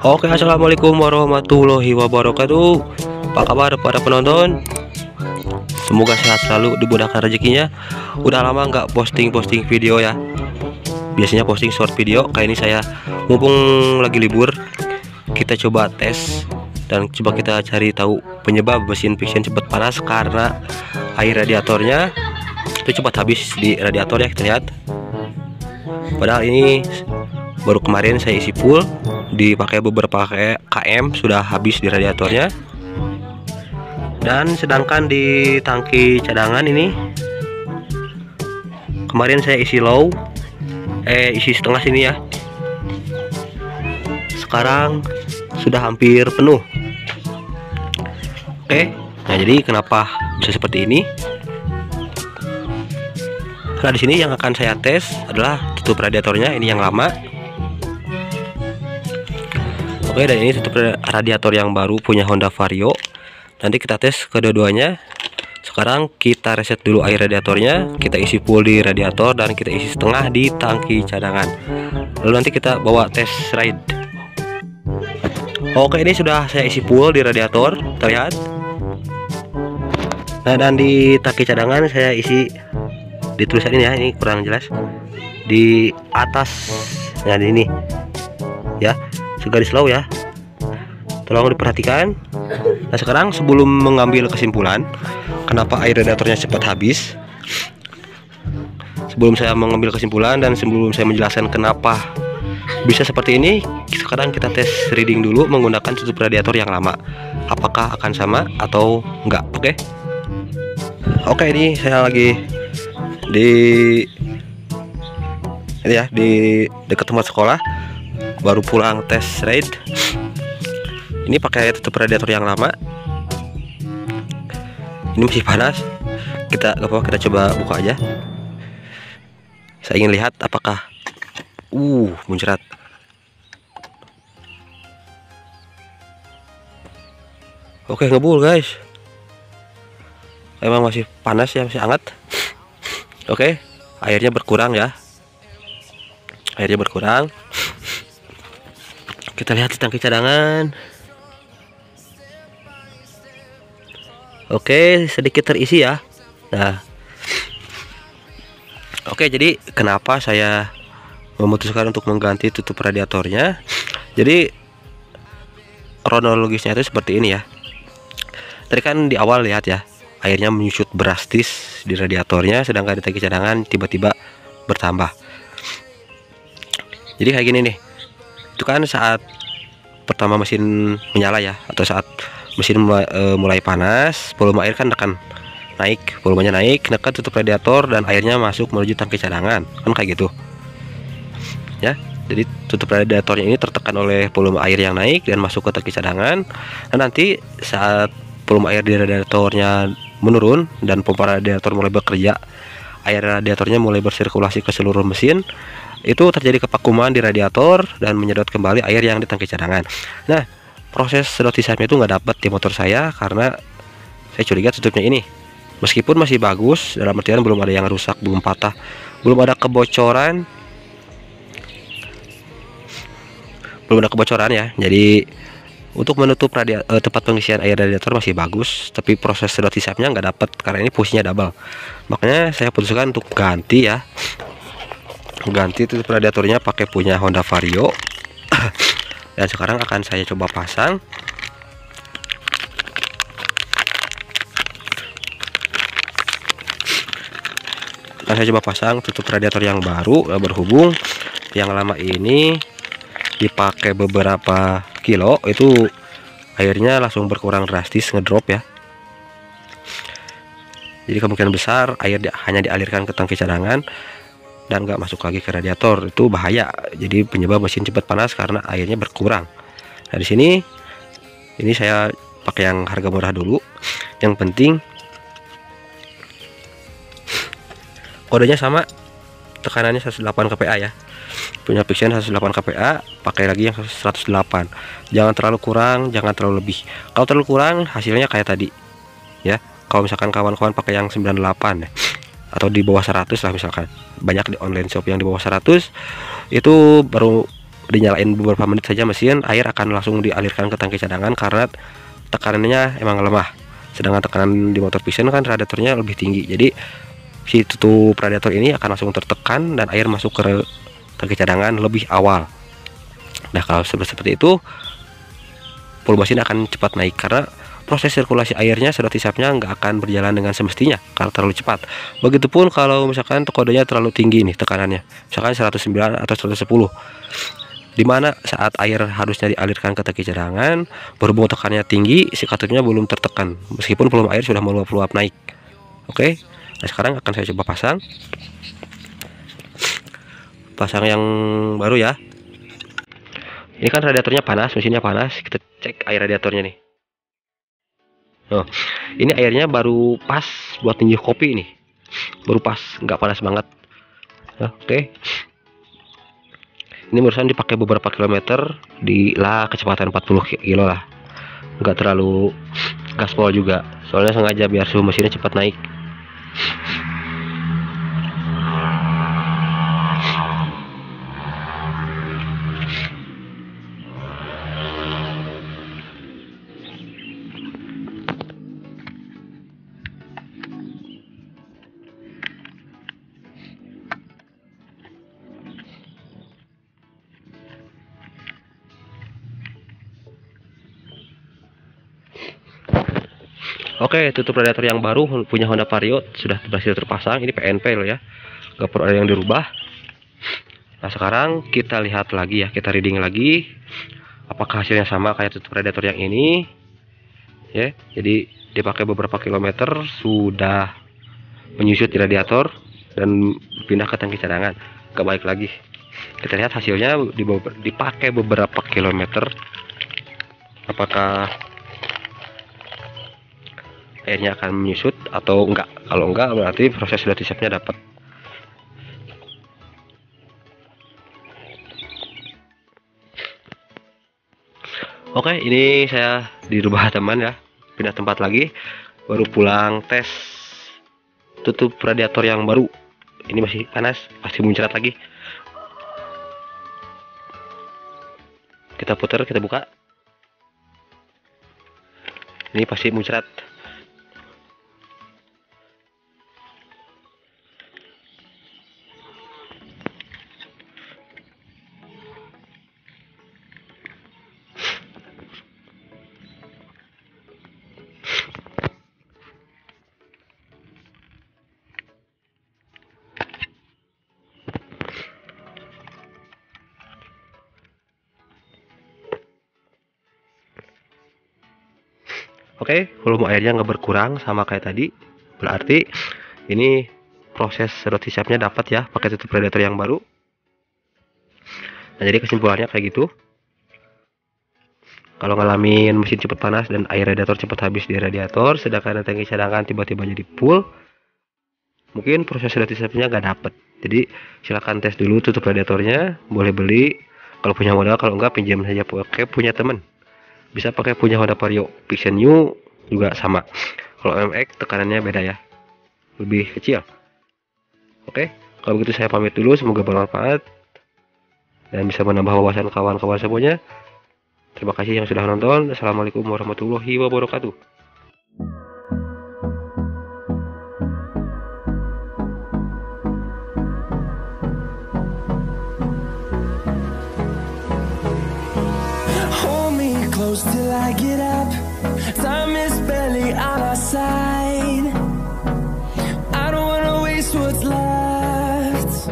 Oke, assalamualaikum warahmatullahi wabarakatuh. Apa kabar para penonton? Semoga sehat selalu, dimudahkan rezekinya. Udah lama nggak posting video ya. Biasanya posting short video. Kayak ini saya mumpung lagi libur, kita coba tes dan coba kita cari tahu penyebab mesin friction cepat panas karena air radiatornya itu cepat habis di radiator ya. Kita lihat. Padahal ini baru kemarin saya isi full, dipakai beberapa km sudah habis di radiatornya. Dan sedangkan di tangki cadangan ini kemarin saya isi low, isi setengah sini ya. Sekarang sudah hampir penuh. Oke, nah jadi kenapa bisa seperti ini? Karena di sini yang akan saya tes adalah tutup radiatornya, ini yang lama. Oke, dan ini tutup radiator yang baru punya Honda Vario. Nanti kita tes kedua-duanya. Sekarang kita reset dulu air radiatornya, kita isi full di radiator dan kita isi setengah di tangki cadangan. Lalu nanti kita bawa tes ride. Oke, ini sudah saya isi full di radiator, terlihat. Nah, dan di tangki cadangan saya isi di tulisan ini ya, ini kurang jelas. Di atas, nah ini ya, segaris low ya. Tolong diperhatikan. Nah, sekarang sebelum mengambil kesimpulan kenapa air radiatornya cepat habis, sebelum saya mengambil kesimpulan dan sebelum saya menjelaskan kenapa bisa seperti ini, sekarang kita tes reading dulu menggunakan tutup radiator yang lama. Apakah akan sama atau enggak? Oke, ini saya lagi di ini ya, di dekat tempat sekolah, baru pulang tes ride. Ini pakai tutup radiator yang lama. Ini masih panas. Kita coba buka aja. Saya ingin lihat apakah muncrat. Oke, ngebul guys. Emang masih panas ya, masih hangat. Oke, airnya berkurang ya. Airnya berkurang. Kita lihat di tangki cadangan. Oke, sedikit terisi ya. Nah, oke, jadi kenapa saya memutuskan untuk mengganti tutup radiatornya? Jadi kronologisnya itu seperti ini ya. Tadi kan di awal lihat ya, airnya menyusut drastis di radiatornya, sedangkan di tangki cadangan tiba-tiba bertambah. Jadi kayak gini nih. Itu kan saat pertama mesin menyala ya, atau saat mesin mulai panas, volume air kan akan naik, volumenya naik, nekat tutup radiator dan airnya masuk menuju tangki cadangan, kan kayak gitu ya. Jadi tutup radiatornya ini tertekan oleh volume air yang naik dan masuk ke tangki cadangan. Dan nanti saat volume air di radiatornya menurun dan pompa radiator mulai bekerja, air radiatornya mulai bersirkulasi ke seluruh mesin, itu terjadi kevakuman di radiator dan menyedot kembali air yang di tangki cadangan. Nah, proses sedot hisapnya itu nggak dapat di motor saya karena saya curiga tutupnya ini, meskipun masih bagus dalam artian belum ada yang rusak, belum patah, belum ada kebocoran, ya. Jadi untuk menutup tempat pengisian air radiator masih bagus, tapi proses sedot hisapnya nggak dapat karena ini fungsinya double. Makanya saya putuskan untuk ganti ya, ganti tutup radiatornya pakai punya Honda Vario. Dan sekarang akan saya coba pasang. Tutup radiator yang baru, berhubung yang lama ini dipakai beberapa kilo, itu airnya langsung berkurang drastis, ngedrop ya. Jadi kemungkinan besar air hanya dialirkan ke tangki cadangan dan nggak masuk lagi ke radiator. Itu bahaya. Jadi penyebab mesin cepat panas karena airnya berkurang. Nah, di sini ini saya pakai yang harga murah dulu. Yang penting kodenya sama, tekanannya 108 kPa ya. Punya friction 108 kPa, pakai lagi yang 108. Jangan terlalu kurang, jangan terlalu lebih. Kalau terlalu kurang hasilnya kayak tadi ya. Kalau misalkan kawan-kawan pakai yang 98 ya, atau di bawah 100 lah misalkan, banyak di online shop yang di bawah 100 itu baru dinyalain beberapa menit saja mesin, air akan langsung dialirkan ke tangki cadangan karena tekanannya emang lemah. Sedangkan tekanan di motor piston kan radiatornya lebih tinggi, jadi si tutup radiator ini akan langsung tertekan dan air masuk ke tangki cadangan lebih awal. Nah, kalau seperti itu, volume mesin akan cepat naik karena proses sirkulasi airnya sedot hisapnya nggak akan berjalan dengan semestinya karena terlalu cepat. Begitupun kalau misalkan kodenya terlalu tinggi nih tekanannya, misalkan 109 atau 110, dimana saat air harusnya dialirkan ke tangki cadangan, berhubung tekanannya tinggi, si katutnya belum tertekan meskipun volume air sudah meluap-luap naik. Oke, nah sekarang akan saya coba pasang yang baru ya. Ini kan radiatornya panas, mesinnya panas, kita cek air radiatornya nih. Oh, ini airnya baru pas buat ninju kopi nih, baru pas, nggak panas banget. Oke, ini barusan dipakai beberapa kilometer di kecepatan 40 kilo lah, nggak terlalu gaspol juga, soalnya sengaja biar suhu mesinnya cepat naik. Oke, tutup radiator yang baru punya Honda Vario sudah berhasil terpasang. Ini PNP loh ya, nggak perlu ada yang dirubah. Nah, sekarang kita lihat lagi ya, kita reading lagi apakah hasilnya sama kayak tutup radiator yang ini ya. Jadi dipakai beberapa kilometer sudah menyusut di radiator dan pindah ke tangki cadangan, nggak balik lagi. Kita lihat hasilnya dipakai beberapa kilometer, apakah airnya akan menyusut atau enggak. Kalau enggak, berarti proses sedot hisapnya dapat. Oke, ini saya di rumah teman ya, pindah tempat lagi, baru pulang tes tutup radiator yang baru. Ini masih panas, pasti muncrat lagi. Kita putar, kita buka, ini pasti muncrat. Oke, volume airnya nggak berkurang sama kayak tadi, berarti ini proses sedot hisapnya dapat ya pakai tutup radiator yang baru. Nah, jadi kesimpulannya kayak gitu. Kalau ngalamin mesin cepat panas dan air radiator cepat habis di radiator, sedangkan tangki cadangan tiba-tiba jadi full, mungkin proses sedot hisapnya nggak dapet. Jadi silahkan tes dulu tutup radiatornya, boleh beli kalau punya modal, kalau enggak pinjam saja pakai punya temen. Bisa pakai punya Honda Vario. Piston New juga sama. Kalau MX tekanannya beda ya, lebih kecil. Oke, kalau begitu saya pamit dulu, semoga bermanfaat dan bisa menambah wawasan kawan-kawan semuanya. Terima kasih yang sudah nonton. Assalamualaikum warahmatullahi wabarakatuh. Hold me close till I get up. Time is barely on our side.